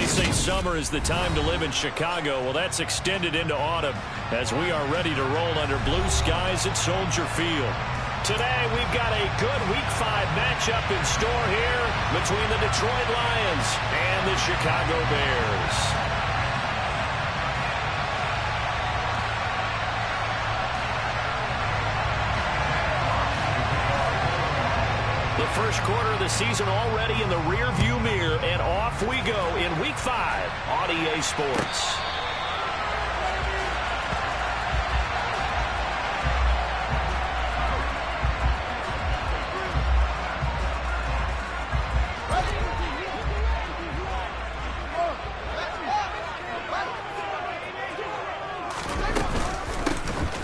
say summer is the time to live in Chicago. Well, that's extended into autumn as we are ready to roll under blue skies at Soldier Field. Today, we've got a good Week 5 matchup in store here between the Detroit Lions and the Chicago Bears. The first quarter of the season already in the rearview mirror, and off we go in Week 5 on EA Sports.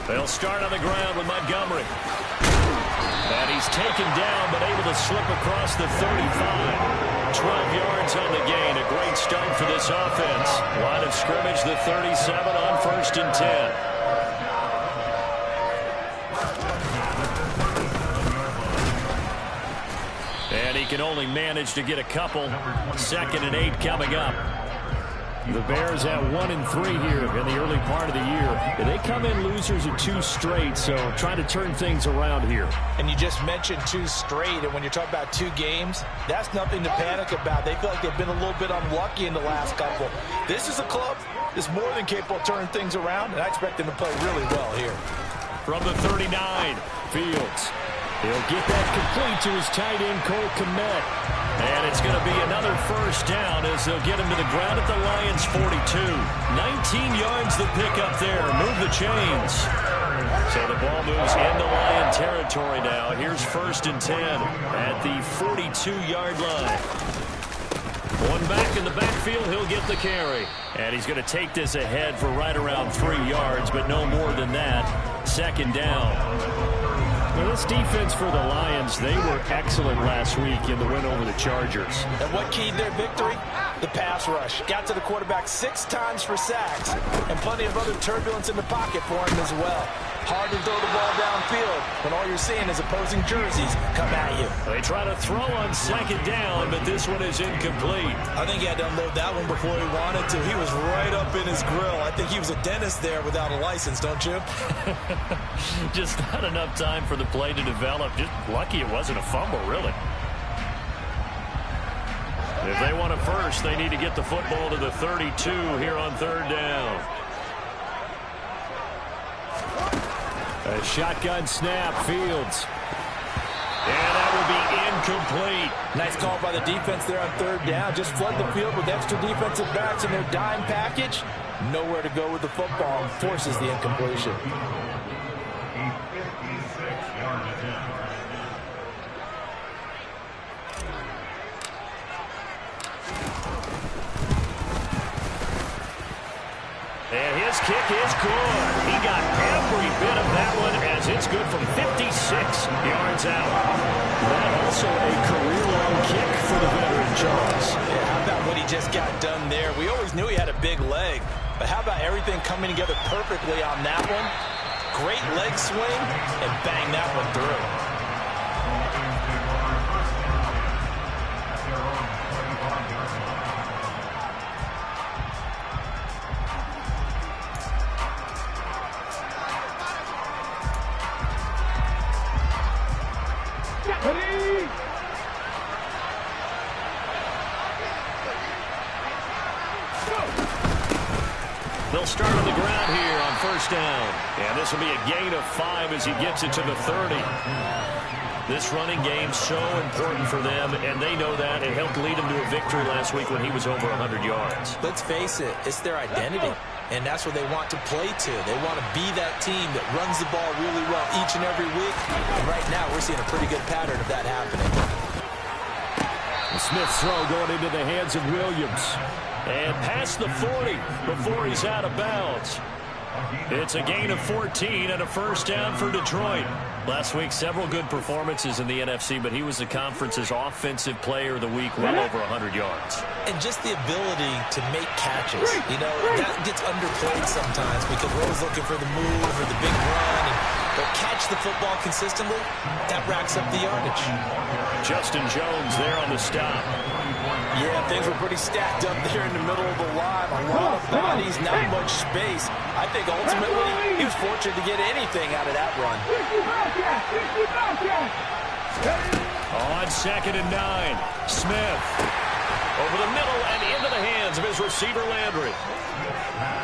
They'll start on the ground with Montgomery. And he's taken down, but able to slip across the 35. 12 yards on the gain. A great start for this offense. Line of scrimmage, the 37 on 1st and 10. And he can only manage to get a couple. 2nd and 8 coming up. The Bears at 1-3 here in the early part of the year. They come in losers of 2 straight, so trying to turn things around here. And you just mentioned 2 straight, and when you're talking about 2 games, that's nothing to panic about. They feel like they've been a little bit unlucky in the last couple. This is a club that's more than capable of turning things around, and I expect them to play really well here. From the 39, Fields. He'll get that complete to his tight end, Cole Kmet. And it's going to be another first down as they'll get him to the ground at the Lions' 42. 19 yards the pick up there. Move the chains. So the ball moves into Lion territory now. Here's 1st and 10 at the 42-yard line. One back in the backfield, he'll get the carry. And he's going to take this ahead for right around 3 yards, but no more than that. 2nd down. Well, this defense for the Lions, they were excellent last week in the win over the Chargers. And what keyed their victory? The pass rush. Got to the quarterback 6 times for sacks, and plenty of other turbulence in the pocket for him as well. Hard to throw the ball downfield when all you're seeing is opposing jerseys come at you. They try to throw on 2nd down, but this one is incomplete. I think he had to unload that one before he wanted to. He was right up in his grill. I think he was a dentist there without a license, don't you? Just not enough time for the play to develop. Just lucky it wasn't a fumble, really. If they want a first, they need to get the football to the 32 here on 3rd down. A shotgun snap, Fields. And that will be incomplete. Nice call by the defense there on 3rd down. Just flood the field with extra defensive backs in their dime package. Nowhere to go with the football and forces the incompletion. And his kick is good. He got every bit of that one as it's good from 56 yards out. That also a career-long kick for the veteran Charles. Yeah, how about what he just got done there? We always knew he had a big leg, but how about everything coming together perfectly on that one? Great leg swing and bang that one through. They'll start on the ground here on 1st down. And this will be a gain of 5 as he gets it to the 30. This running game so important for them, and they know that. It helped lead him to a victory last week when he was over 100 yards. Let's face it, it's their identity, and that's what they want to play to. They want to be that team that runs the ball really well each and every week. And right now, we're seeing a pretty good pattern of that happening. The Smith's throw going into the hands of Williams. And past the 40 before he's out of bounds. It's a gain of 14 and a first down for Detroit. Last week, several good performances in the NFC, but he was the conference's offensive player of the week, well over 100 yards. And just the ability to make catches. You know, that gets underplayed sometimes because we're always looking for the move or the big run. But catch the football consistently, that racks up the yardage. Justin Jones there on the stop. Yeah, things were pretty stacked up there in the middle of the line. A lot of bodies, not much space. I think ultimately he was fortunate to get anything out of that run. On 2nd and 9, Smith over the middle and into the hands of his receiver, Landry.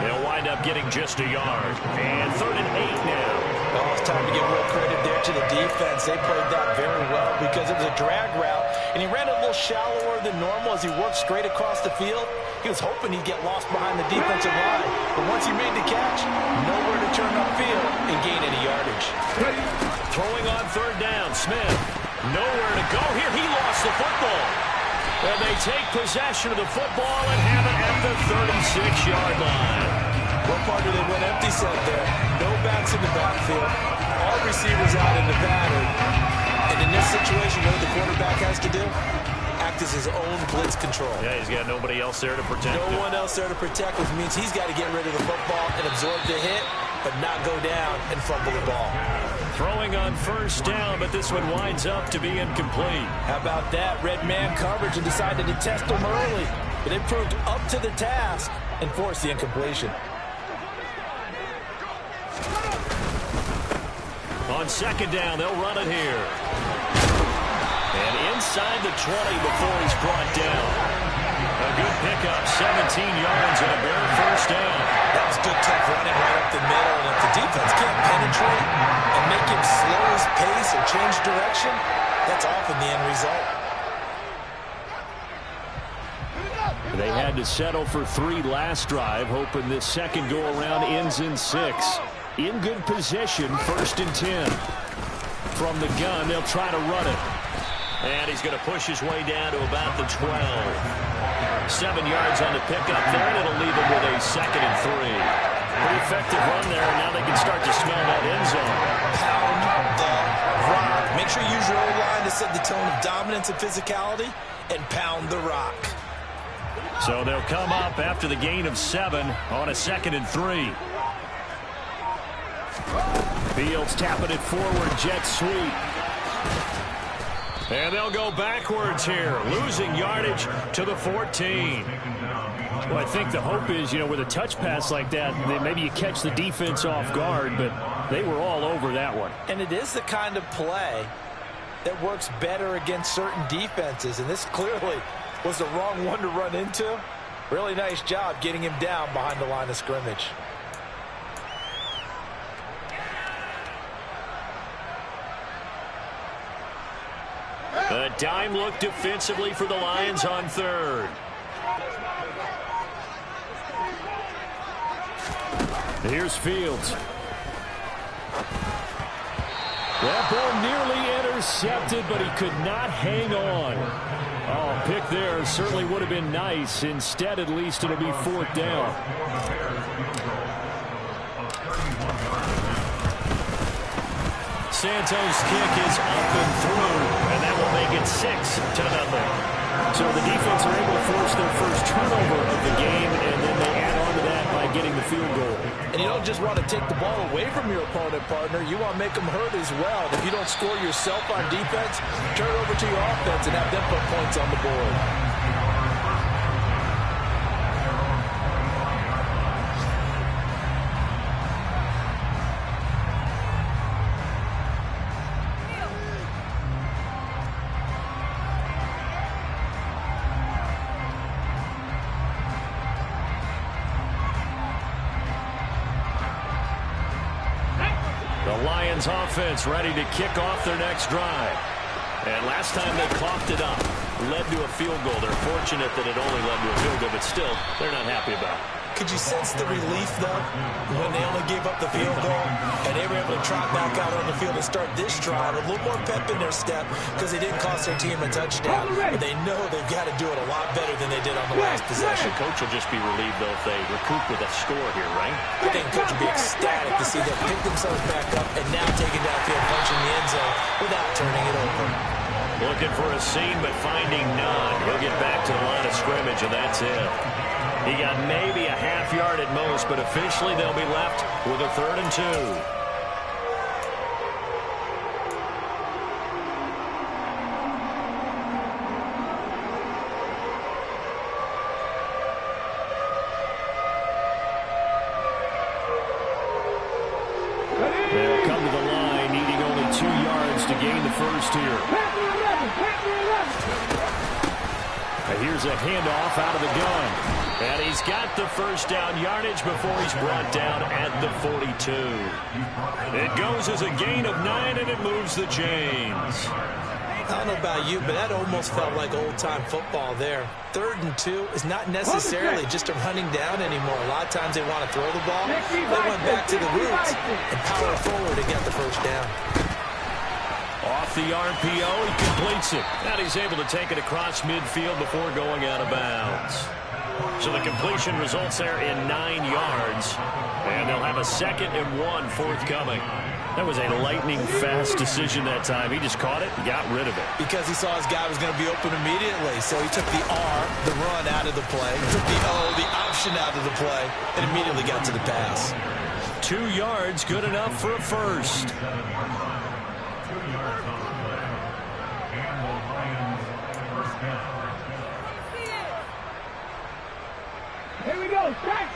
He'll wind up getting just a yard. And 3rd and 8 now. Oh, it's time to give real credit there to the defense. They played that very well because it was a drag route, and he ran a little shallower than normal as he worked straight across the field. He was hoping he'd get lost behind the defensive line, but once he made the catch, nowhere to turn upfield and gain any yardage. Throwing on 3rd down, Smith. Nowhere to go here. He lost the football. And they take possession of the football and have it at the 36-yard line. Well, partner, they went empty set there. No backs in the backfield. All receivers out in the pattern. And in this situation, what the quarterback has to do? Act as his own blitz control. Yeah, he's got nobody else there to protect him. No one else there to protect, which means he's got to get rid of the football and absorb the hit, but not go down and fumble the ball. Throwing on 1st down, but this one winds up to be incomplete. How about that? Red man coverage and decided to test him early. But they proved up to the task and forced the incompletion. On 2nd down, they'll run it here. And inside the 20 before he's brought down. A good pickup, 17 yards and a bare 1st down. That was good tough running right up the middle. And if the defense can't penetrate and make him slow his pace or change direction, that's often the end result. They had to settle for 3 last drive, hoping this second go-around ends in 6. In good position, 1st and 10. From the gun, they'll try to run it. And he's going to push his way down to about the 12. 7 yards on the pickup there, and it'll leave him with a 2nd and 3. Pretty effective run there, and now they can start to smell that end zone. Pound the rock. Make sure you use your O-line to set the tone of dominance and physicality, and pound the rock. So they'll come up after the gain of 7 on a 2nd and 3. Fields tapping it forward, jet sweep. And they'll go backwards here, losing yardage to the 14. Well, I think the hope is, with a touch pass like that, maybe you catch the defense off guard, but they were all over that one. And it is the kind of play that works better against certain defenses, and this clearly was the wrong one to run into. Really nice job getting him down behind the line of scrimmage. A dime look defensively for the Lions on 3rd. Here's Fields. That ball nearly intercepted, but he could not hang on. Oh, pick there certainly would have been nice. Instead, at least, it'll be 4th down. Santos' kick is up and through, and that will make it 6-0. So the defense are able to force their first turnover of the game, and then they add on to that by getting the field goal. And you don't just want to take the ball away from your opponent, partner. You want to make them hurt as well. And if you don't score yourself on defense, turn it over to your offense and have them put points on the board. Offense ready to kick off their next drive. And last time they coughed it up, led to a field goal. They're fortunate that it only led to a field goal, but still, they're not happy about it. Could you sense the relief, though, when they only gave up the field goal and they were able to trot back out on the field and start this drive a little more pep in their step because they didn't cost their team a touchdown, but they know they've got to do it a lot better than they did on the last possession. Coach will just be relieved, though, if they recoup with a score here, right? I think Coach will be ecstatic to see them pick themselves back up and now taking downfield, punching the end zone without turning it over. Looking for a seam, but finding none. He'll get back to the line of scrimmage, and that's it. He got maybe a half yard at most, but officially they'll be left with a 3rd and 2. gain the first here. Here's a handoff out of the gun. And he's got the first down yardage before he's brought down at the 42. It goes as a gain of 9, and it moves the chains. I don't know about you, but that almost felt like old-time football there. 3rd and 2 is not necessarily just a running down anymore. A lot of times they want to throw the ball. They went back to the roots and power forward to get the first down. Off the RPO, he completes it. And he's able to take it across midfield before going out of bounds. So the completion results there in 9 yards. And they'll have a 2nd and 1 forthcoming. That was a lightning-fast decision that time. He just caught it and got rid of it. Because he saw his guy was going to be open immediately. So he took the R, the run, out of the play. He took the O, the option, out of the play, and immediately got to the pass. 2 yards, good enough for a first. Here we go, strike!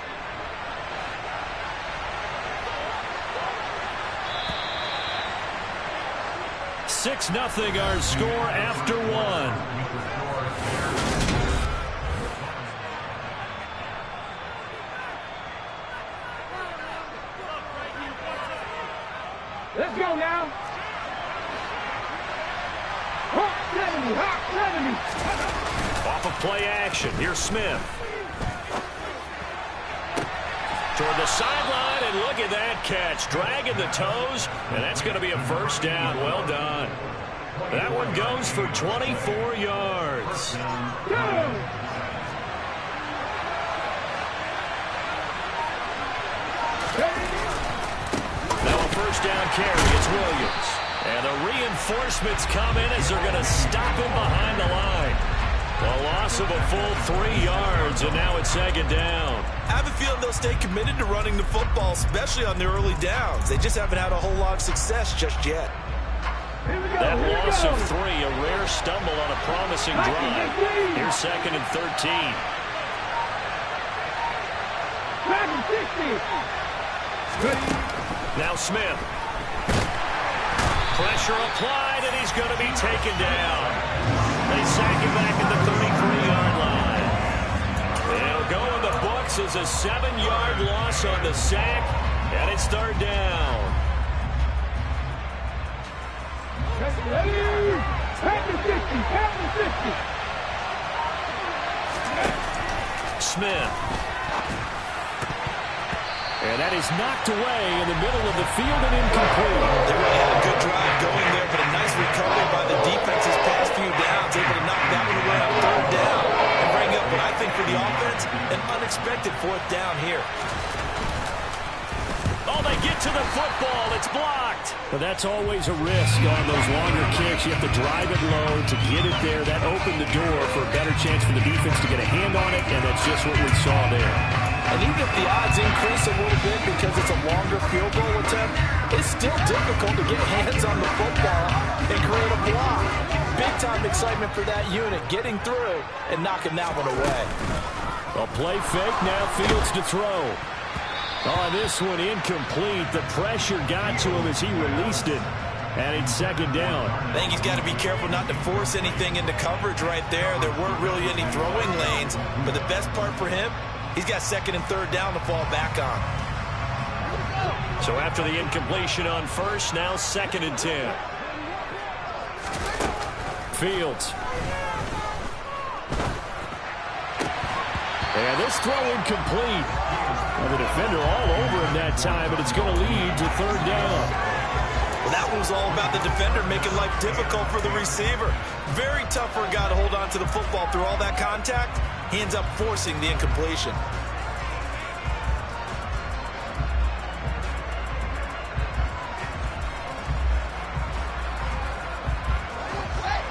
6-0 our score after 1. Let's go now. Hot 70. Off of play action. Here's Smith. Toward the sideline, and look at that catch. Dragging the toes, and that's going to be a first down. Well done. That one goes for 24 yards. Now a first down carry. It's Williams. And the reinforcements come in as they're going to stop him behind the line. A loss of a full 3 yards, and now it's 2nd down. I have a feeling they'll stay committed to running the football, especially on the early downs. They just haven't had a whole lot of success just yet. That loss of 3, a rare stumble on a promising drive. Here's 2nd and 13. Now Smith. Pressure applied, and he's going to be taken down. They sack him back at the 33-yard line. They'll go in the books as a 7-yard loss on the sack, and it's 3rd down. Smith. And that is knocked away in the middle of the field and incomplete. They really had a good drive going there, but a nice recovery by the defense's past few downs, able to knock that one away on 3rd down and bring up what I think for the offense, an unexpected 4th down here. Oh, they get to the football. It's blocked. But that's always a risk on those longer kicks. You have to drive it low to get it there. That opened the door for a better chance for the defense to get a hand on it, and that's just what we saw there. And even if the odds increase a little bit because it's a longer field goal attempt, it's still difficult to get hands on the football and create a block. Big-time excitement for that unit, getting through and knocking that one away. A play fake, now Fields to throw. Oh, this one incomplete. The pressure got to him as he released it. And it's 2nd down. I think he's got to be careful not to force anything into coverage right there. There weren't really any throwing lanes. But the best part for him, he's got 2nd and 3rd down to fall back on. So after the incompletion on 1st, now 2nd and 10. Fields. And this throw incomplete. Well, the defender all over him that time, but it's going to lead to 3rd down. Well, that one was all about the defender making life difficult for the receiver. Very tough for a guy to hold on to the football through all that contact. He ends up forcing the incompletion.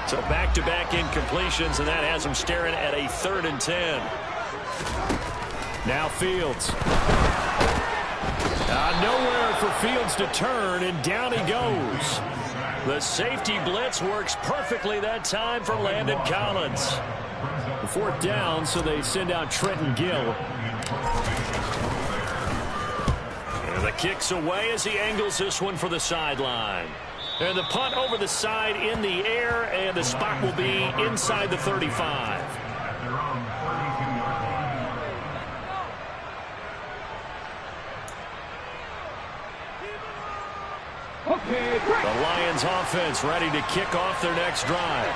So back-to-back incompletions, and that has him staring at a 3rd and 10. Now Fields. Nowhere for Fields to turn, and down he goes. The safety blitz works perfectly that time for Landon Collins. The 4th down, so they send out Trenton Gill. And the kick's away as he angles this one for the sideline. And the punt over the side in the air, and the spot will be inside the 35. The Lions offense ready to kick off their next drive.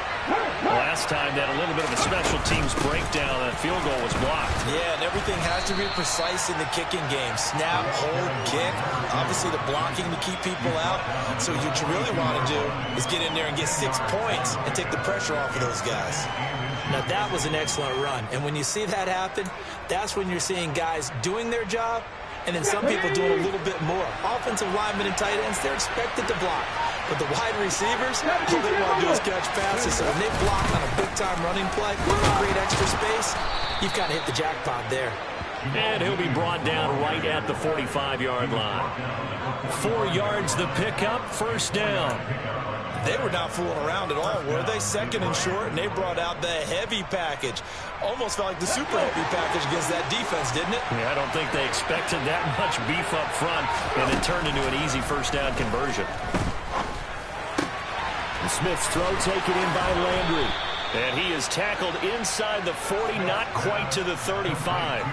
Last time they had a little bit of a special teams breakdown. That field goal was blocked. Yeah, and everything has to be precise in the kicking game. Snap, hold, kick. Obviously the blocking to keep people out. So what you really want to do is get in there and get 6 points and take the pressure off of those guys. Now that was an excellent run. And when you see that happen, that's when you're seeing guys doing their job, and then some people doing a little bit more. Offensive linemen and tight ends, they're expected to block. But the wide receivers, all they want to do is catch passes. So when they block on a big-time running play, great extra space, you've got to hit the jackpot there. And he'll be brought down right at the 45-yard line. 4 yards the pickup, first down. They were not fooling around at all, were they? Second and short, and they brought out the heavy package. Almost felt like the super heavy package against that defense, didn't it? Yeah, I don't think they expected that much beef up front, and it turned into an easy first down conversion. Smith's throw taken in by Landry. And he is tackled inside the 40, not quite to the 35.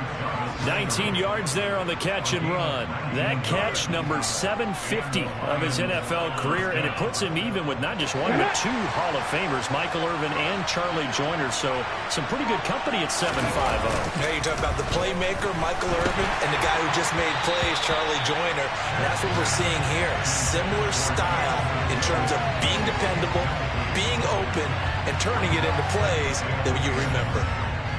19 yards there on the catch and run. That catch, number 750 of his NFL career, and it puts him even with not just one but 2 Hall of Famers, Michael Irvin and Charlie Joyner. So some pretty good company at 7'5". Yeah, you're talking about the playmaker, Michael Irvin, and the guy who just made plays, Charlie Joyner. And that's what we're seeing here. Similar style in terms of being dependable, being open, and turning it into plays that you remember.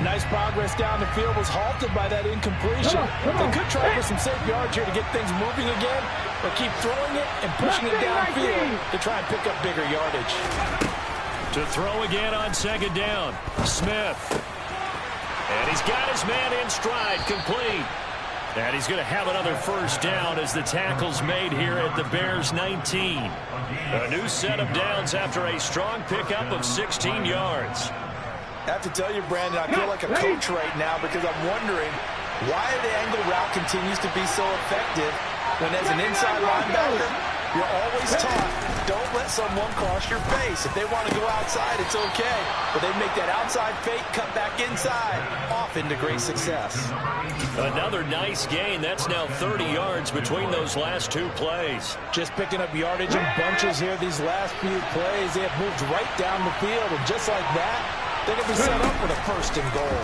Nice progress down the field, was halted by that incompletion. They could try for some safe yards here to get things moving again, or keep throwing it and pushing it downfield to try and pick up bigger yardage. To throw again on second down, Smith. And he's got his man in stride, complete. And he's going to have another first down as the tackle's made here at the Bears' 19. A new set of downs after a strong pickup of 16 yards. I have to tell you, Brandon, I feel like a coach right now because I'm wondering why the angle route continues to be so effective when as an inside linebacker, you're always taught, don't let someone cross your face. If they want to go outside, it's okay. But they make that outside fake, cut back inside, off into great success. Another nice gain. That's now 30 yards between those last 2 plays. Just picking up yardage in bunches here these last few plays. They have moved right down the field, and just like that, they're going to be set up for the first and goal.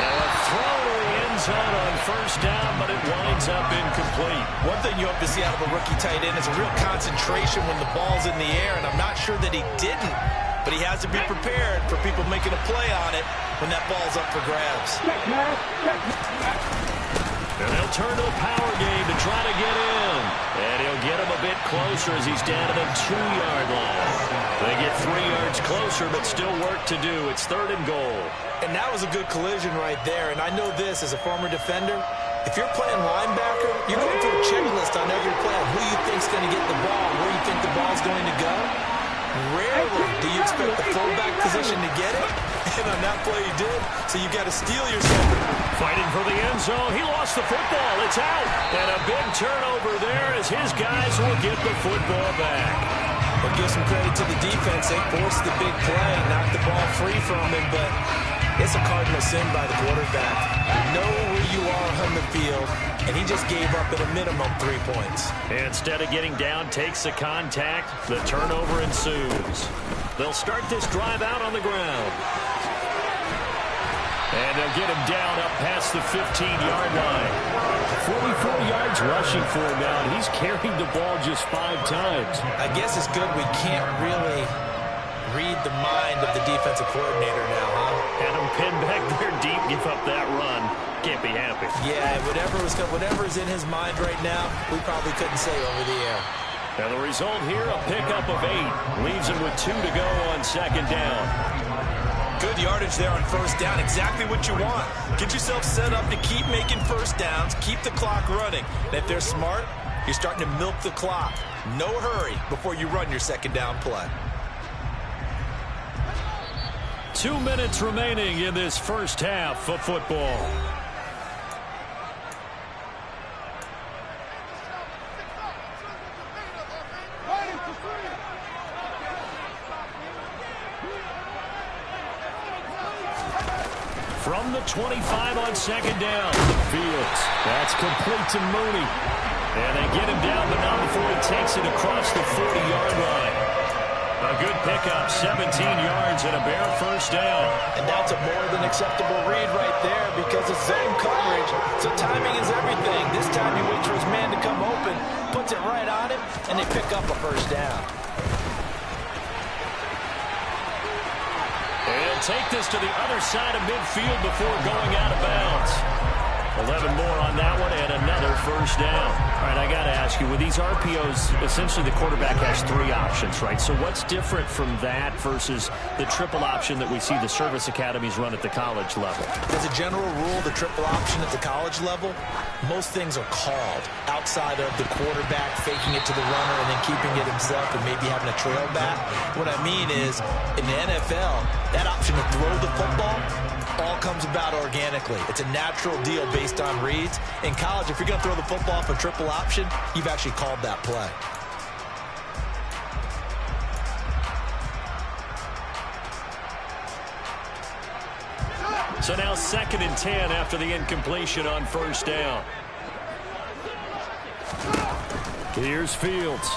And a throw to the end zone on first down, but it winds up incomplete. One thing you hope to see out of a rookie tight end is a real concentration when the ball's in the air, and I'm not sure that he didn't, but he has to be prepared for people making a play on it when that ball's up for grabs. And they'll turn to a power game to try to get in. And he'll get him a bit closer as he's down to the 2-yard line. They get 3 yards closer, but still work to do. It's third and goal. And that was a good collision right there. And I know this as a former defender. If you're playing linebacker, you're going through a checklist on every play of who you think's going to get the ball, where you think the ball's going to go. Rarely do you expect the fullback position to get it. And on that play he did, so you got to steel yourself. Fighting for the end zone. He lost the football. It's out. And a big turnover there as his guys will get the football back. But give some credit to the defense. They forced the big play, knocked the ball free from him, but it's a cardinal sin by the quarterback. You know where you are on the field, and he just gave up at a minimum 3 points. Instead of getting down, takes the contact. The turnover ensues. They'll start this drive out on the ground. And they'll get him down up past the 15-yard line. 44 yards rushing for him now, and he's carried the ball just 5 times. I guess it's good we can't really read the mind of the defensive coordinator now, huh? Had him pinned back there deep, give up that run. Can't be happy. Yeah, whatever's in his mind right now, we probably couldn't say over the air. And the result here, a pickup of 8. Leaves him with 2 to go on second down. Good yardage there on first down. Exactly what you want. Get yourself set up to keep making first downs. Keep the clock running. And if they're smart, you're starting to milk the clock. No hurry before you run your second down play. 2 minutes remaining in this first half of football. 25 on second down. Fields. That's complete to Mooney. And they get him down, but not before he takes it across the 40-yard line. A good pickup, 17 yards and a bare first down. And that's a more than acceptable read right there because it's zone coverage, so timing is everything. This time he waits for his man to come open, puts it right on him, and they pick up a first down. And take this to the other side of midfield before going out of bounds. 11 more on that one and another first down. All right, I got to ask you, with these RPOs, essentially the quarterback has 3 options, right? So what's different from that versus the triple option that we see the service academies run at the college level? As a general rule, the triple option at the college level, most things are called outside of the quarterback faking it to the runner and then keeping it himself and maybe having a trail back. What I mean is, in the NFL, that option to throw the football all comes about organically. It's a natural deal based on reads. In college, if you're going to throw the football for triple option, you've actually called that play. So now 2nd and 10 after the incompletion on first down. Here's Fields.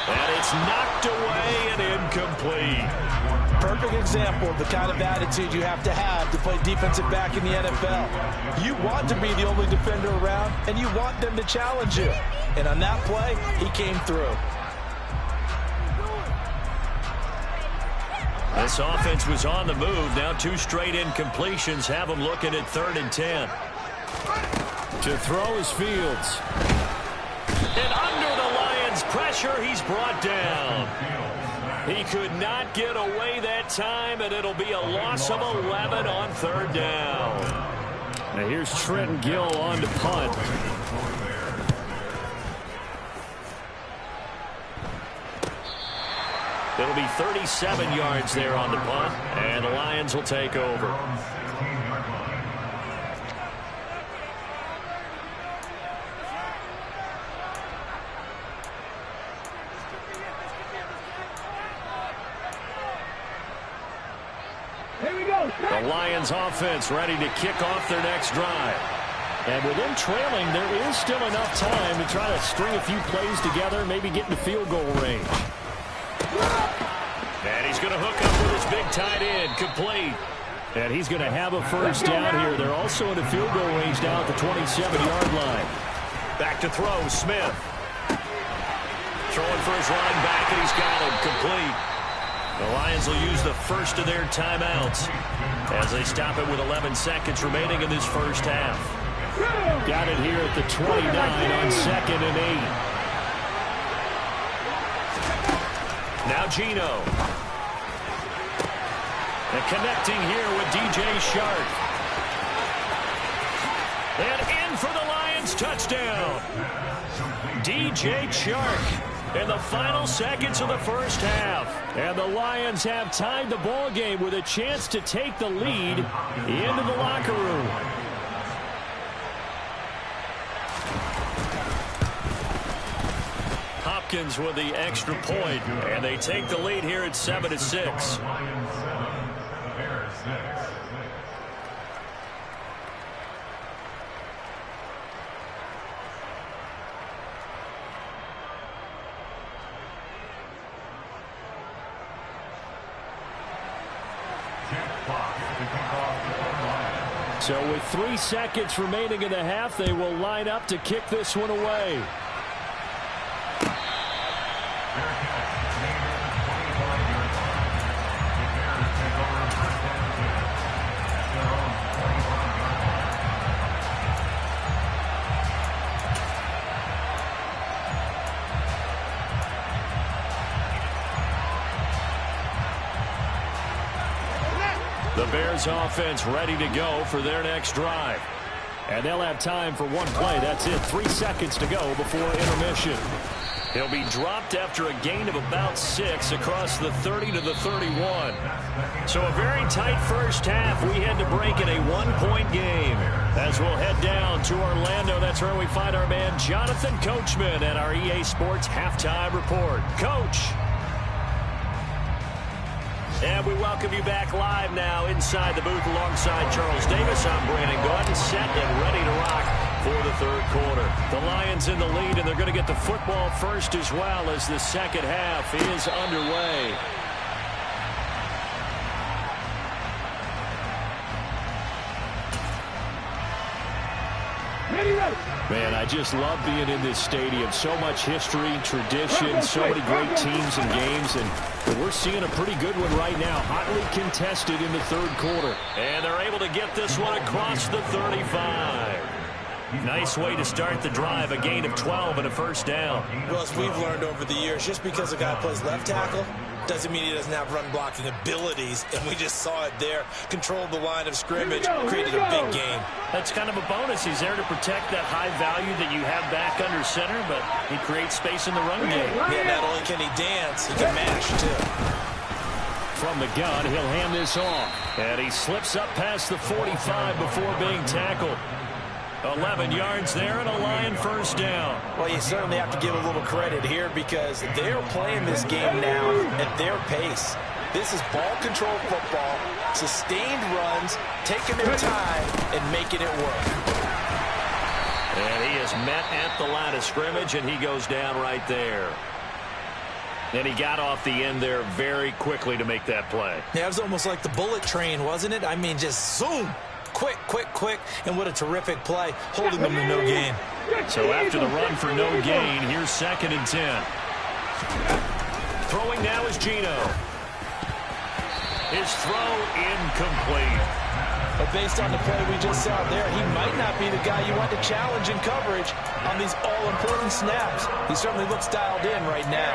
And it's knocked away and incomplete. Perfect example of the kind of attitude you have to play defensive back in the NFL. You want to be the only defender around, and you want them to challenge you. And on that play, he came through. This offense was on the move. Now 2 straight incompletions have them looking at 3rd and 10. To throw is Fields. And under the Lions' pressure, he's brought down. He could not get away that time, and it'll be a loss of 11 on 3rd down. Now here's Trenton Gill on to punt. It'll be 37 yards there on the punt, and the Lions will take over. The Lions offense ready to kick off their next drive. And with them trailing, there is still enough time to try to string a few plays together, maybe get into field goal range. And he's going to hook up with his big tight end, complete. And he's going to have a first down here. They're also in the field goal range now at the 27-yard line. Back to throw, Smith. Throwing for his running back, and he's got him, complete. The Lions will use the first of their timeouts as they stop it with 11 seconds remaining in this first half. Got it here at the 29 on 2nd and 8. Now Geno. And connecting here with DJ Shark. And in for the Lions touchdown. DJ Shark. In the final seconds of the first half. And the Lions have tied the ball game with a chance to take the lead into the locker room. Hopkins with the extra point, and they take the lead here at 7-6. So with 3 seconds remaining in the half, they will line up to kick this one away. The Bears offense ready to go for their next drive. And they'll have time for one play. That's it. 3 seconds to go before intermission. He'll be dropped after a gain of about 6 across the 30 to the 31. So a very tight first half. We had to break in a 1-point game. As we'll head down to Orlando, that's where we find our man Jonathan Coachman at our EA Sports Halftime Report. Coach. And we welcome you back live now inside the booth alongside Charles Davis. I'm Brandon Gaudin, set and ready to rock for the third quarter. The Lions in the lead, and they're going to get the football first as well as the second half is underway. Man, I just love being in this stadium. So much history, tradition, so many great teams and games, and we're seeing a pretty good one right now. Hotly contested in the third quarter. And they're able to get this one across the 35. Nice way to start the drive, a gain of 12 and a first down. Well, as we've learned over the years, just because a guy plays left tackle doesn't mean he doesn't have run-blocking abilities, and we just saw it there. Controlled the line of scrimmage, created a big gain. That's kind of a bonus. He's there to protect that high value that you have back under center, but he creates space in the run game. Yeah, not only can he dance, he can mash, too. From the gun, he'll hand this off. And he slips up past the 45 before being tackled. 11 yards there and a Lion first down. Well, you certainly have to give a little credit here because they're playing this game now at their pace. This is ball control football, sustained runs, taking their time and making it work. And he is met at the line of scrimmage, and he goes down right there. And he got off the end there very quickly to make that play. Yeah, it was almost like the bullet train, wasn't it? I mean, just zoom. Quick, quick, quick, and what a terrific play, holding them to no gain. So after the run for no gain, here's 2nd and 10. Throwing now is Gino. His throw incomplete. But based on the play we just saw there, he might not be the guy you want to challenge in coverage on these all-important snaps. He certainly looks dialed in right now.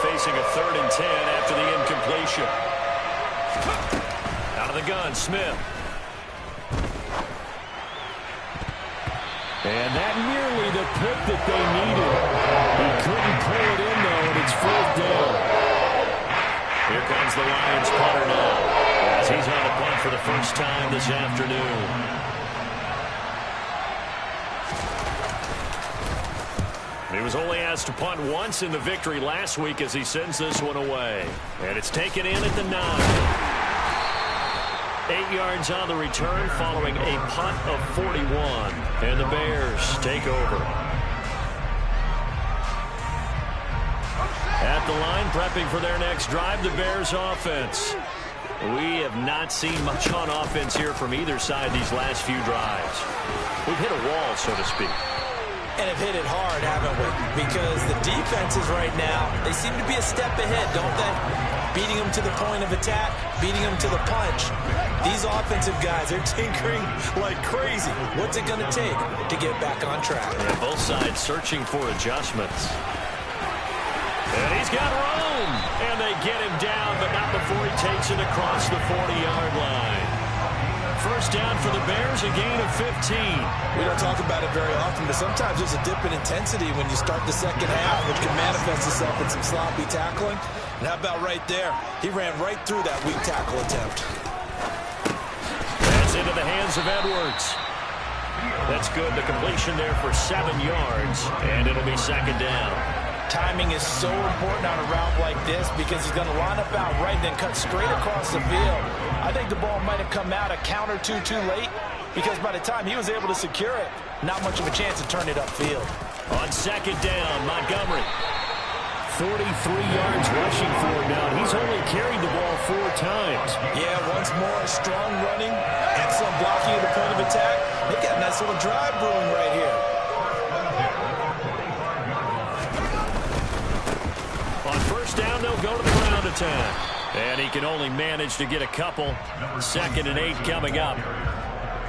Facing a 3rd and 10 after the incompletion. Out of the gun, Smith. And that nearly the pick that they needed. He couldn't pull it in, though, and it's 4th down. Here comes the Lions punter now, as he's on the punt for the first time this afternoon. He was only asked to punt once in the victory last week as he sends this one away. And it's taken in at the 9. 8 yards on the return following a punt of 41. And the Bears take over. At the line, prepping for their next drive, the Bears offense. We have not seen much on offense here from either side these last few drives. We've hit a wall, so to speak. And have hit it hard, haven't we? Because the defenses right now, they seem to be a step ahead, don't they? Beating them to the point of attack, beating them to the punch. These offensive guys are tinkering like crazy. What's it going to take to get back on track? Yeah, both sides searching for adjustments. And he's got room. And they get him down, but not before he takes it across the 40-yard line. First down for the Bears, a gain of 15. We don't talk about it very often, but sometimes there's a dip in intensity when you start the second half, which can manifest itself in some sloppy tackling. And how about right there? He ran right through that weak tackle attempt. That's into the hands of Edwards. That's good. The completion there for 7 yards, and it'll be 2nd down. Timing is so important on a route like this because he's going to line up out right and then cut straight across the field. I think the ball might have come out a count or two too late because by the time he was able to secure it, not much of a chance to turn it upfield. On 2nd down, Montgomery. 43 yards rushing for him now. He's only carried the ball 4 times. Yeah, once more, strong running, excellent blocking at the point of attack. They got a nice little drive brewing right here. On first down, they'll go to the ground attack. And he can only manage to get a couple. 2nd and 8 coming up.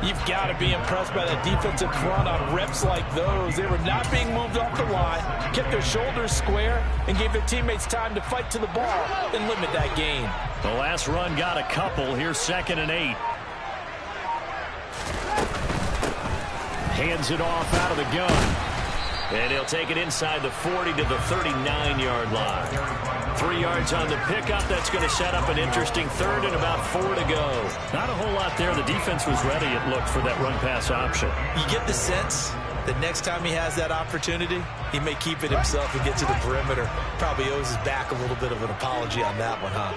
You've got to be impressed by that defensive front on reps like those. They were not being moved off the line, kept their shoulders square, and gave their teammates time to fight to the ball and limit that gain. The last run got a couple. Here's 2nd and 8. Hands it off out of the gun. And he'll take it inside the 40 to the 39-yard line. 3 yards on the pickup. That's going to set up an interesting third and about 4 to go. Not a whole lot there. The defense was ready, it looked, for that run-pass option. You get the sense that next time he has that opportunity, he may keep it himself and get to the perimeter. Probably owes his back a little bit of an apology on that one, huh?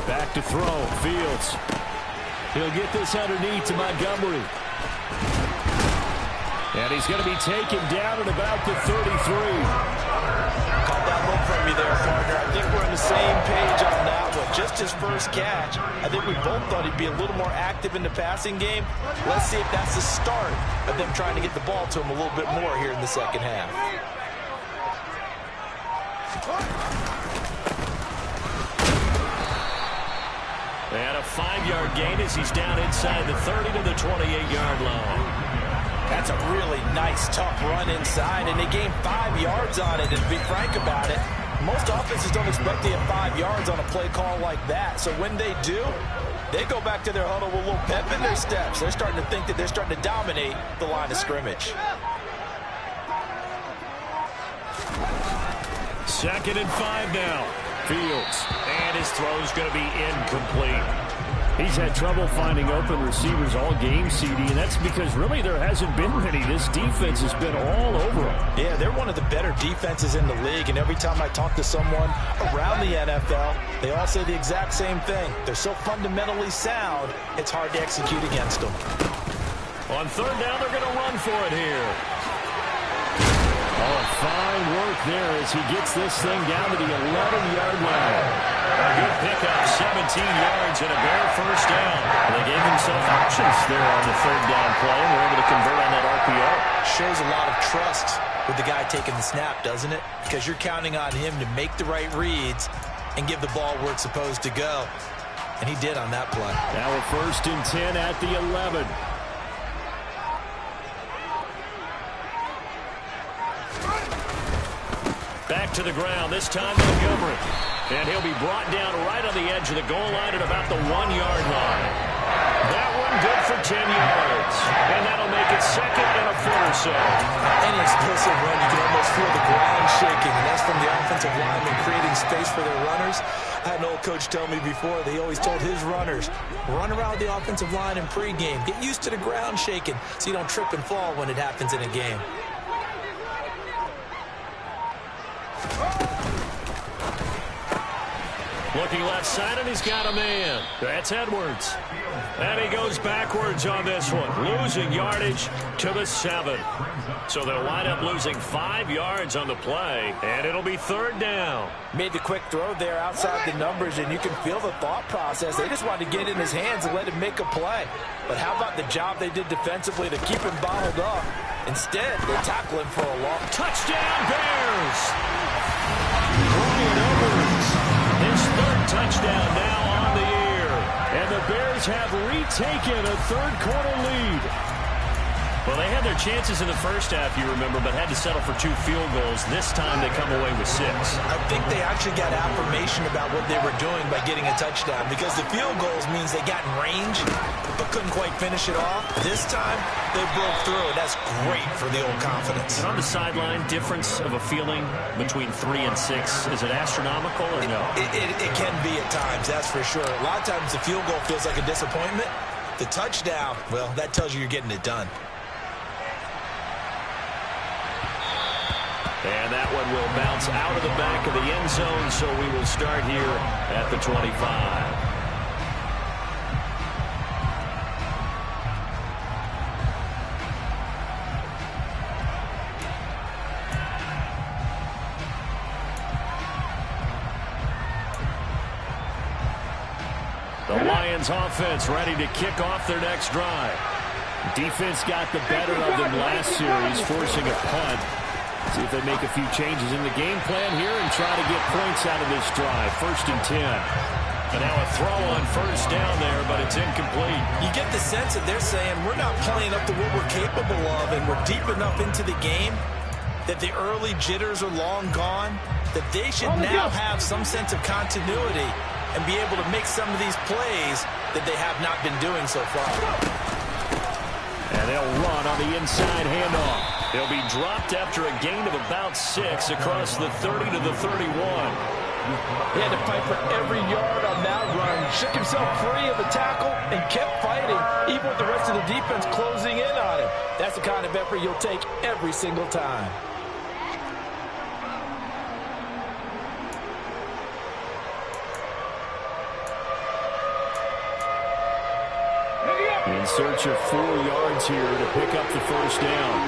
Back to throw. Fields. He'll get this underneath to Montgomery. And he's going to be taken down at about the 33. Caught that look from you there, partner. I think we're on the same page on that one. Just his first catch. I think we both thought he'd be a little more active in the passing game. Let's see if that's the start of them trying to get the ball to him a little bit more here in the second half. And a 5-yard gain as he's down inside the 30 to the 28-yard line. That's a really nice, tough run inside, and they gained 5 yards on it. And to be frank about it, most offenses don't expect to get 5 yards on a play call like that. So when they do, they go back to their huddle with a little pep in their steps. They're starting to think that they're starting to dominate the line of scrimmage. 2nd and 5 now. Fields. And his throw's going to be incomplete. He's had trouble finding open receivers all game, CD, and that's because really there hasn't been many. This defense has been all over him. Yeah, they're one of the better defenses in the league, and every time I talk to someone around the NFL, they all say the exact same thing. They're so fundamentally sound, it's hard to execute against them. On 3rd down, they're going to run for it here. Oh, fine work there as he gets this thing down to the 11-yard line. A good pickup, 17 yards and a bare first down. And they gave themselves options there on the 3rd down play, and were able to convert on that RPO. Shows a lot of trust with the guy taking the snap, doesn't it? Because you're counting on him to make the right reads and give the ball where it's supposed to go. And he did on that play. Now a 1st and 10 at the 11. Back to the ground, this time Montgomery. And he'll be brought down right on the edge of the goal line at about the 1-yard line. That one good for 10 yards. And that'll make it 2nd and a foot or so. Any explosive run, you can almost feel the ground shaking. And that's from the offensive lineman creating space for their runners. I had an old coach tell me before, they always told his runners, run around the offensive line in pregame. Get used to the ground shaking so you don't trip and fall when it happens in a game. Looking left side, and he's got a man. That's Edwards. And he goes backwards on this one, losing yardage to the 7. So they'll wind up losing 5 yards on the play, and it'll be 3rd down. Made the quick throw there outside the numbers, and you can feel the thought process. They just wanted to get in his hands and let him make a play. But how about the job they did defensively to keep him bottled up? Instead, they tackle him for a long touchdown, Bears! Brian Edwards, his 3rd touchdown now on the year. And the Bears have retaken a 3rd quarter lead. Well, they had their chances in the first half, you remember, but had to settle for 2 field goals. This time they come away with 6. I think they actually got affirmation about what they were doing by getting a touchdown, because the field goals means they got in range but couldn't quite finish it off. This time, they broke through, and that's great for the old confidence. And on the sideline, difference of a feeling between 3 and 6, is it astronomical or no? It can be at times, that's for sure. A lot of times the field goal feels like a disappointment. The touchdown, well, that tells you you're getting it done. And that one will bounce out of the back of the end zone, so we will start here at the 25. The Lions offense ready to kick off their next drive. Defense got the better of them last series, forcing a punt. See if they make a few changes in the game plan here and try to get points out of this drive. 1st and 10. And now a throw on 1st down there, but it's incomplete. You get the sense that they're saying we're not playing up to what we're capable of, and we're deep enough into the game that the early jitters are long gone, that they should now have some sense of continuity and be able to make some of these plays that they have not been doing so far. And They'll run on the inside handoff. He'll be dropped after a gain of about 6 across the 30 to the 31. He had to fight for every yard on that run. Shook himself free of the tackle and kept fighting, even with the rest of the defense closing in on him. That's the kind of effort you'll take every single time. In search of 4 yards here to pick up the first down.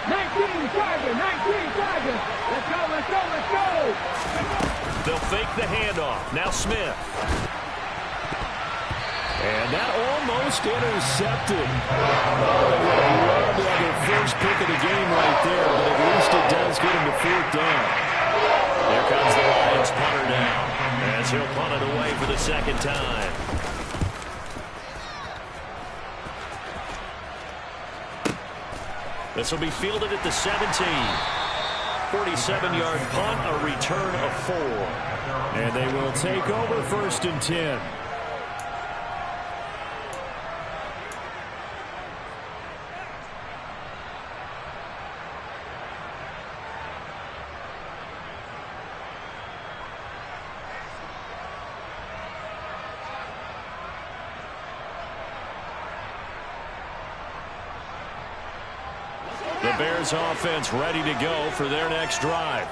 19 Tigers, 19 Tigers. Let's go, let's go, let's go. They'll fake the handoff. Now Smith. And that almost intercepted. Oh, they would have loved to have their first pick of the game right there, but at least it does get him to 4th down. Here comes the Lions punter down, as he'll punt it away for the second time. This will be fielded at the 17. 47-yard punt, a return of 4. And they will take over 1st and 10. The Bears offense ready to go for their next drive.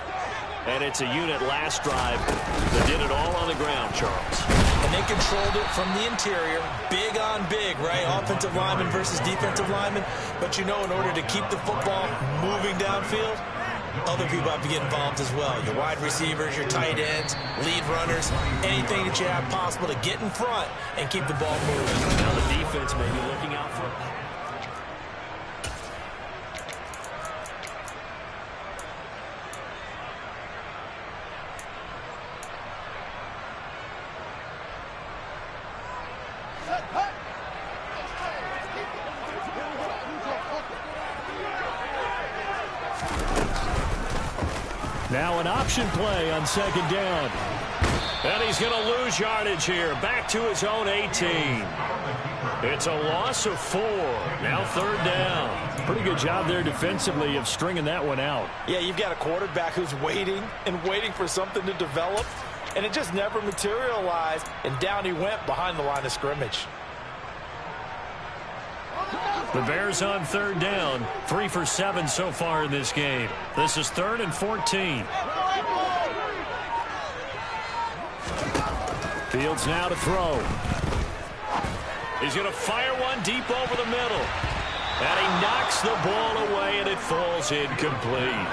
And it's a unit last drive that did it all on the ground, Charles. And they controlled it from the interior. Big on big, right? Offensive lineman versus defensive lineman. But you know, in order to keep the football moving downfield, other people have to get involved as well. Your wide receivers, your tight ends, lead runners, anything that you have possible to get in front and keep the ball moving. Now the defense may be looking out for it. Now an option play on 2nd down. And he's going to lose yardage here. Back to his own 18. It's a loss of 4. Now 3rd down. Pretty good job there defensively of stringing that one out. Yeah, you've got a quarterback who's waiting and waiting for something to develop, and it just never materialized, and down he went behind the line of scrimmage. The Bears on 3rd down. 3 for 7 so far in this game. This is 3rd and 14. Fields now to throw. He's going to fire one deep over the middle. And he knocks the ball away, and it falls incomplete.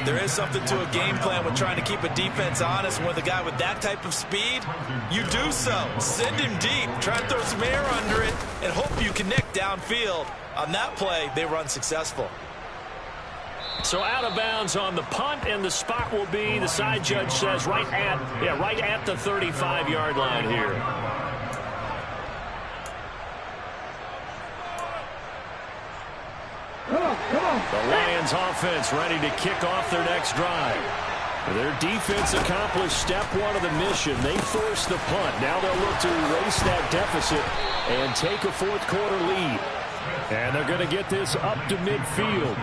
There is something to a game plan with trying to keep a defense honest. With a guy with that type of speed, you do so. Send him deep. Try and throw some air under it and hope you connect downfield. On that play, they were unsuccessful. So out of bounds on the punt, and the spot will be, the side judge says, right at the 35-yard line here. The Lions offense ready to kick off their next drive. Their defense accomplished step 1 of the mission. They forced the punt. Now they'll look to erase that deficit and take a 4th quarter lead. And they're going to get this up to midfield.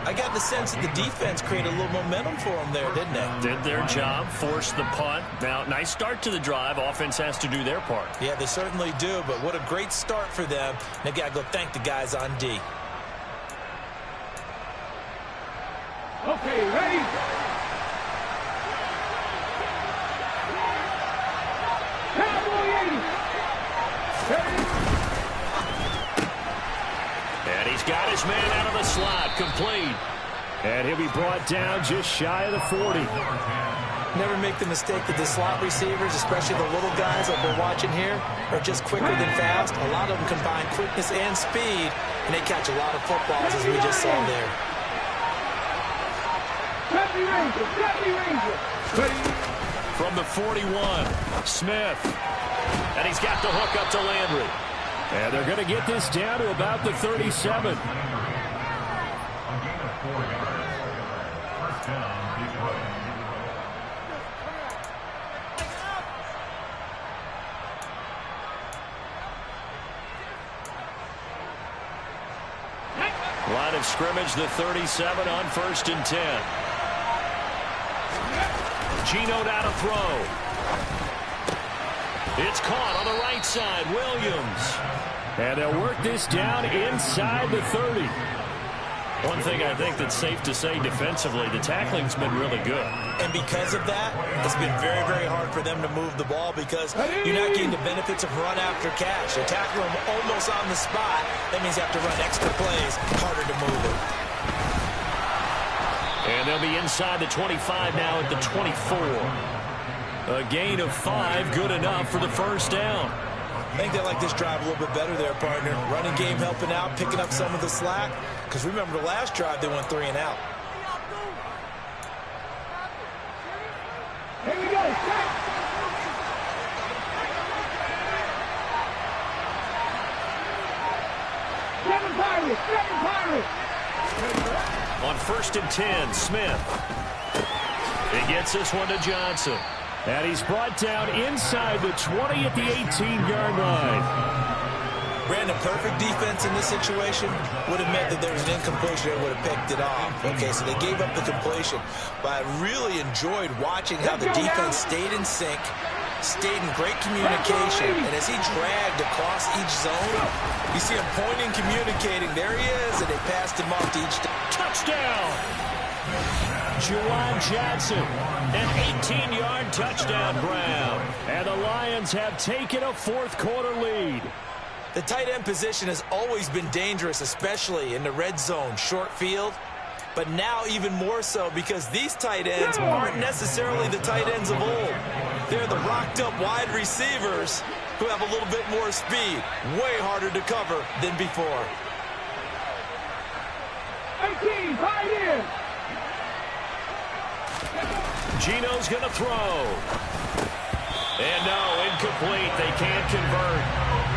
I got the sense that the defense created a little momentum for them there, didn't they? Did their job, forced the punt. Now, nice start to the drive. Offense has to do their part. Yeah, they certainly do, but what a great start for them. They got to go thank the guys on D. Okay, ready? Cowboy 80. Ready? And he's got his man out of the slot, complete. And he'll be brought down just shy of the 40. Never make the mistake that the slot receivers, especially the little guys that we're watching here, are just quicker than fast. A lot of them combine quickness and speed, and they catch a lot of footballs, as we just saw there. From the 41, Smith. And he's got the hook up to Landry. And they're going to get this down to about the 37. Line of scrimmage, the 37 on 1st and 10. Geno now to throw. It's caught on the right side. Williams. And they'll work this down inside the 30. One thing I think that's safe to say defensively, the tackling's been really good. And because of that, it's been very, very hard for them to move the ball because you're not getting the benefits of run after catch. They tackle them almost on the spot. That means you have to run extra plays, harder to move it. And they'll be inside the 25 now at the 24. A gain of 5, good enough for the first down. I think they like this drive a little bit better there, partner. Running game helping out, picking up some of the slack. Because remember the last drive, they went 3 and out. Here we go. Seven Pirates. On 1st and 10, Smith. He gets this one to Johnson. And he's brought down inside the 20 at the 18-yard line. Brandon, perfect defense in this situation would have meant that there was an incompletion that would have picked it off. Okay, so they gave up the completion. But I really enjoyed watching how the defense stayed in sync, stayed in great communication. And as he dragged across each zone, you see him pointing, communicating. There he is, and they passed him off to each touchdown. Juwan Johnson, an 18-yard touchdown, Brown. And the Lions have taken a fourth-quarter lead. The tight end position has always been dangerous, especially in the red zone, short field. But now even more so because these tight ends aren't necessarily the tight ends of old. They're the rocked-up wide receivers who have a little bit more speed. Way harder to cover than before. 18, tight end. Geno's going to throw. And no, incomplete. They can't convert.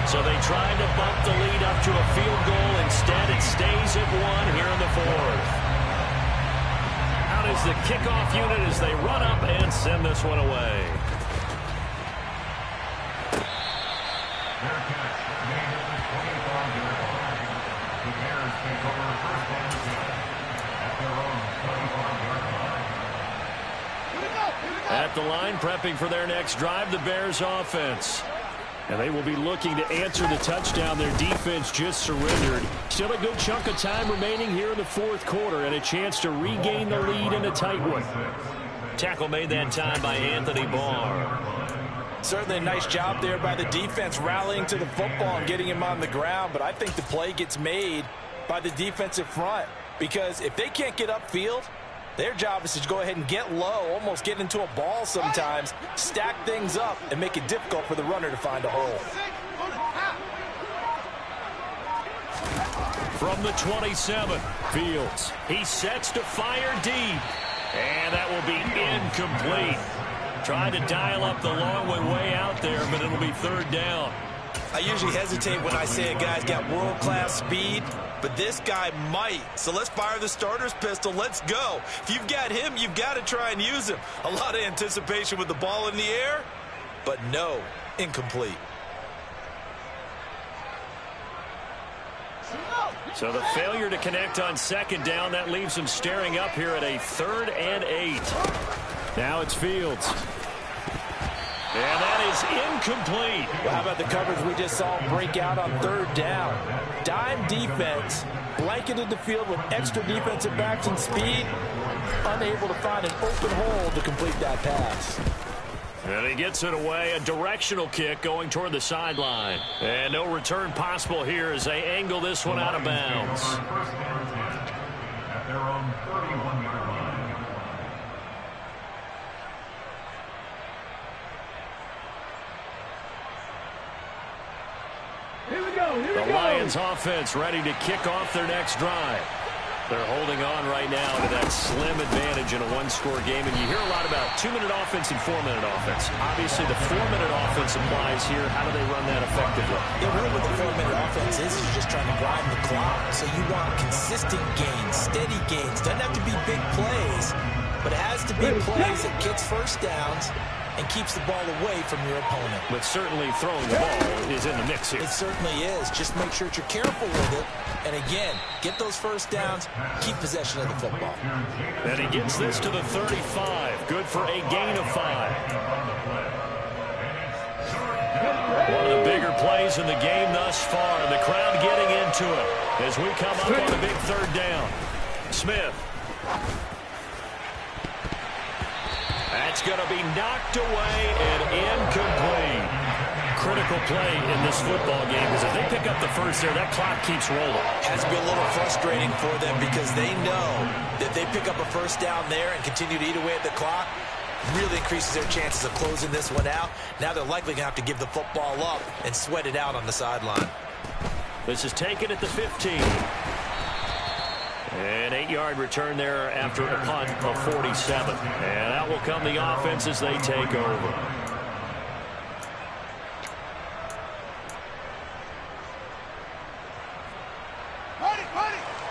So they tried to bump the lead up to a field goal. Instead, it stays at 1 here in the 4th. Out is the kickoff unit as they run up and send this one away. At the line, prepping for their next drive, the Bears offense. And they will be looking to answer the touchdown their defense just surrendered. Still a good chunk of time remaining here in the 4th quarter and a chance to regain the lead in a tight one. Tackle made that time by Anthony Barr. Certainly a nice job there by the defense rallying to the football and getting him on the ground. But I think the play gets made by the defensive front because if they can't get upfield, their job is to go ahead and get low, almost get into a ball sometimes, stack things up, and make it difficult for the runner to find a hole. From the 27, Fields. He sets to fire deep. And that will be incomplete. Tried to dial up the long way out there, but it'll be 3rd down. I usually hesitate when I say a guy's got world-class speed, but this guy might. So let's fire the starter's pistol. Let's go. If you've got him, you've got to try and use him. A lot of anticipation with the ball in the air, but no, incomplete. So the failure to connect on 2nd down, that leaves him staring up here at a 3rd and 8. Now it's Fields. And that is incomplete. Well, how about the coverage we just saw break out on 3rd down? Dime defense, blanketed the field with extra defensive backs and speed, unable to find an open hole to complete that pass. And he gets it away, a directional kick going toward the sideline. And no return possible here as they angle this one out of bounds. At their own 31-yard line. The Lions offense ready to kick off their next drive. They're holding on right now to that slim advantage in a one-score game. And you hear a lot about 2-minute offense and 4-minute offense. Obviously, the 4-minute offense applies here. How do they run that effectively? Yeah, really what the 4-minute offense is you're just trying to grind the clock. So you want consistent gains, steady gains. Doesn't have to be big plays, but it has to be plays that gets first downs and keeps the ball away from your opponent. But certainly throwing the ball is in the mix here. It certainly is. Just make sure that you're careful with it. And again, get those first downs, keep possession of the football. And he gets this to the 35. Good for a gain of 5. One of the bigger plays in the game thus far, and the crowd getting into it as we come up on a big third down. Smith. That's going to be knocked away and incomplete. Critical play in this football game because if they pick up the first there, that clock keeps rolling. Has to be a little frustrating for them because they know that they pick up a first down there and continue to eat away at the clock, really increases their chances of closing this one out. Now they're likely going to have to give the football up and sweat it out on the sideline. This is taken at the 15. An 8-yard return there after a punt of 47. And out will come the offense as they take over.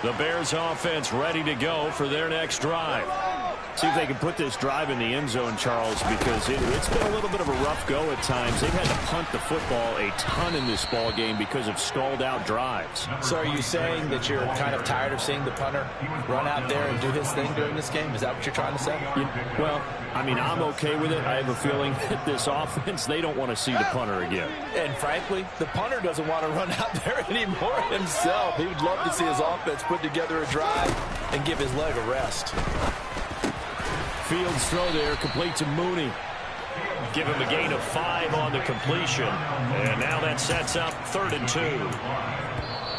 The Bears offense ready to go for their next drive. See if they can put this drive in the end zone, Charles, because it's been a little bit of a rough go at times. They've had to punt the football a ton in this ball game because of stalled-out drives. So are you saying that you're kind of tired of seeing the punter run out there and do his thing during this game? Is that what you're trying to say? Well, I mean, I'm okay with it. I have a feeling that this offense, they don't want to see the punter again. And frankly, the punter doesn't want to run out there anymore himself. He would love to see his offense put together a drive and give his leg a rest. Fields throw there, complete to Mooney. Give him a gain of 5 on the completion. And now that sets up 3rd and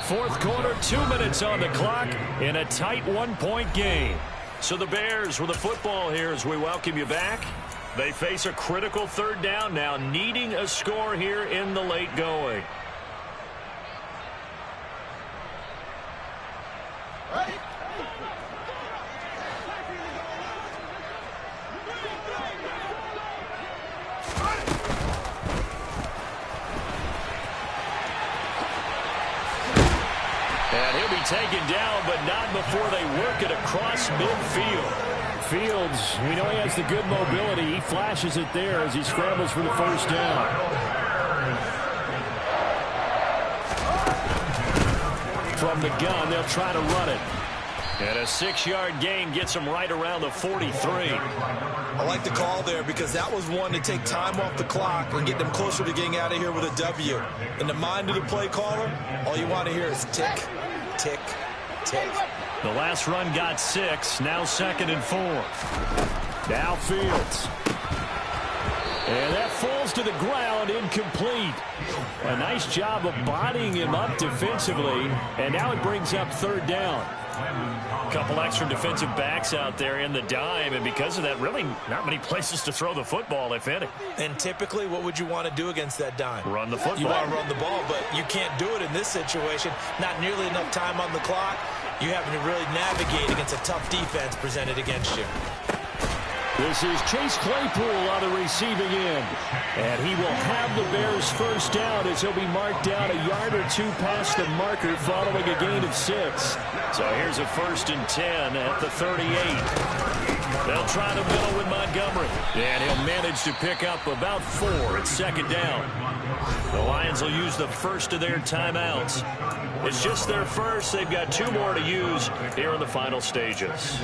2. Fourth quarter, 2 minutes on the clock in a tight 1-point game. So the Bears with the football here as we welcome you back. They face a critical third down now, needing a score here in the late going. And he'll be taken down, but not before they work it across midfield. Fields, we know he has the good mobility. He flashes it there as he scrambles for the first down. From the gun, they'll try to run it. And a 6-yard gain gets him right around the 43. I like the call there because that was one to take time off the clock and get them closer to getting out of here with a W. In the mind of the play caller, all you want to hear is tick, tick, tick. The last run got 6, now 2nd and 4. Now Fields. And that falls to the ground, incomplete. A nice job of bodying him up defensively, and now it brings up 3rd down. A couple extra defensive backs out there in the dime, and because of that, really not many places to throw the football, if any. And typically, what would you want to do against that dime? Run the football. You want to run the ball, but you can't do it in this situation. Not nearly enough time on the clock. You having to really navigate against a tough defense presented against you. This is Chase Claypool on the receiving end. And he will have the Bears first down as he'll be marked down a yard or 2 past the marker following a gain of 6. So here's a 1st and 10 at the 38. They'll try the middle with Montgomery. And he'll manage to pick up about 4 at 2nd down. The Lions will use the first of their timeouts. It's just their first. They've got 2 more to use here in the final stages.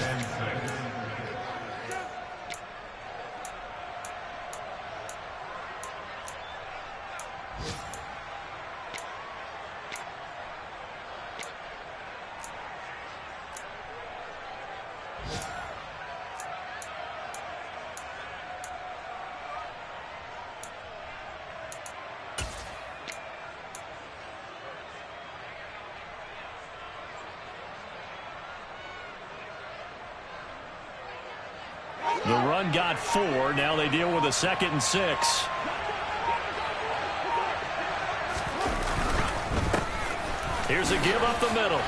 The run got 4. Now they deal with a 2nd and 6. Here's a give up the middle.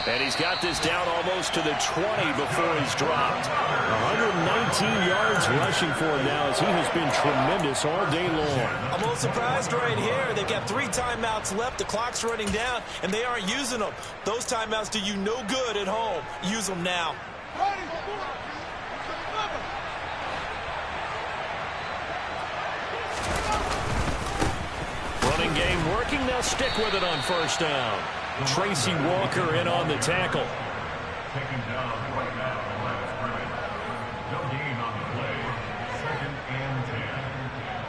And he's got this down almost to the 20 before he's dropped. 119 yards rushing for him now as he has been tremendous all day long. I'm a little surprised right here. They've got 3 timeouts left. The clock's running down, and they aren't using them. Those timeouts do you no good at home. Use them now. game working. They'll stick with it on first down. Tracy Walker in on the tackle. Taken down right now on the line of scrimmage. No gain on the play. 2nd and 10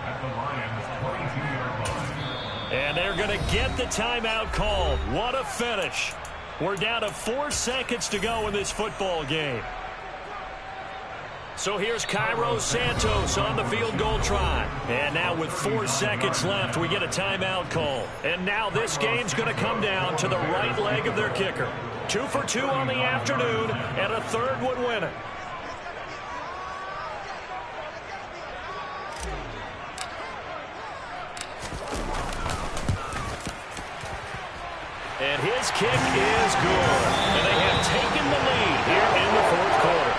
at the Lions' 22-yard line. And they're going to get the timeout called. What a finish. We're down to 4 seconds to go in this football game. So here's Cairo Santos on the field goal try. And now with 4 seconds left, we get a timeout call. And now this game's going to come down to the right leg of their kicker. 2 for 2 on the afternoon, and a third would win it. And his kick is good. And they have taken the lead here in the fourth quarter.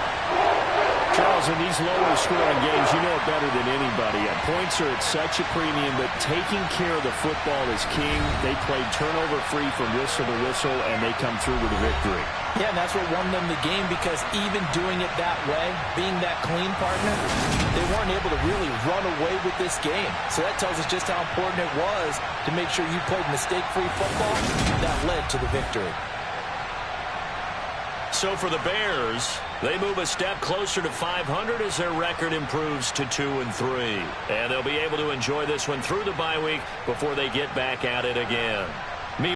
Charles, in these lower scoring games, you know it better than anybody. Points are at such a premium, but taking care of the football is king. They played turnover-free from whistle to whistle, and they come through with a victory. Yeah, and that's what won them the game, because even doing it that way, being that clean partner, they weren't able to really run away with this game. So that tells us just how important it was to make sure you played mistake-free football. That led to the victory. So for the Bears, they move a step closer to 500 as their record improves to 2-3. And they'll be able to enjoy this one through the bye week before they get back at it again.